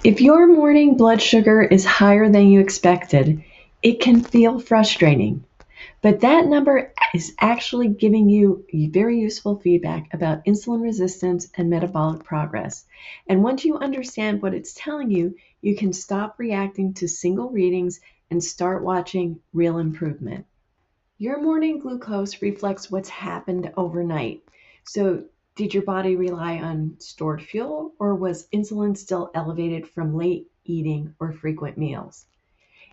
If your morning blood sugar is higher than you expected, it can feel frustrating. But that number is actually giving you very useful feedback about insulin resistance and metabolic progress. And once you understand what it's telling you, you can stop reacting to single readings and start watching real improvement. Your morning glucose reflects what's happened overnight. So, did your body rely on stored fuel, or was insulin still elevated from late eating or frequent meals?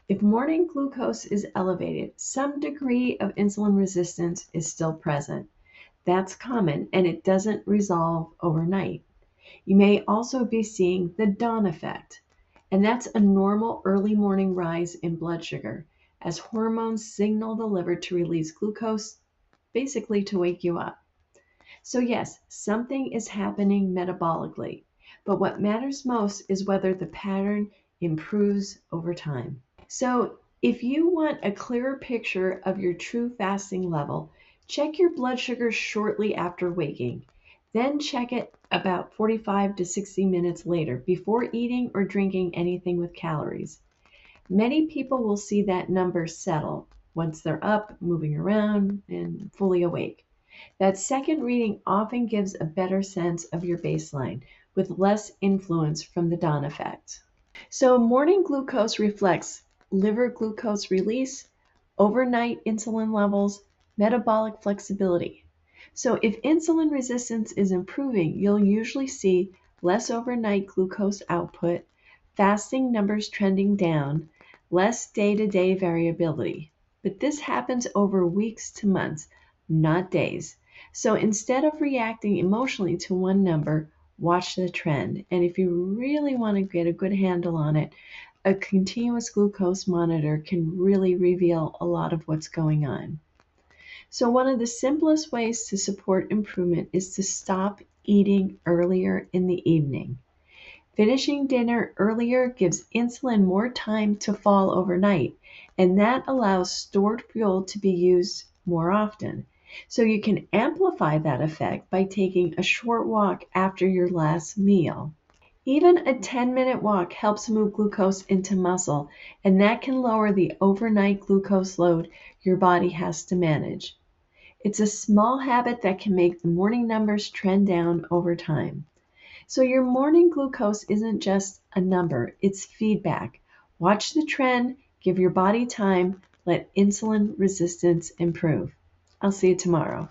If morning glucose is elevated, some degree of insulin resistance is still present. That's common and it doesn't resolve overnight. You may also be seeing the dawn effect, and that's a normal early morning rise in blood sugar as hormones signal the liver to release glucose, basically to wake you up. So, yes, something is happening metabolically, but what matters most is whether the pattern improves over time. So, if you want a clearer picture of your true fasting level, check your blood sugar shortly after waking. Then check it about 45 to 60 minutes later before eating or drinking anything with calories. Many people will see that number settle once they're up, moving around, and fully awake. That second reading often gives a better sense of your baseline with less influence from the dawn effect. So, morning glucose reflects liver glucose release, overnight insulin levels, metabolic flexibility. So, if insulin resistance is improving, you'll usually see less overnight glucose output, fasting numbers trending down, less day to day variability. But this happens over weeks to months, not days. So, instead of reacting emotionally to one number, watch the trend. And if you really want to get a good handle on it, a continuous glucose monitor can really reveal a lot of what's going on. So, one of the simplest ways to support improvement is to stop eating earlier in the evening. Finishing dinner earlier gives insulin more time to fall overnight, and that allows stored fuel to be used more often. So you can amplify that effect by taking a short walk after your last meal. Even a 10-minute walk helps move glucose into muscle, and that can lower the overnight glucose load your body has to manage. It's a small habit that can make the morning numbers trend down over time. So your morning glucose isn't just a number, it's feedback. Watch the trend, give your body time, let insulin resistance improve. I'll see you tomorrow.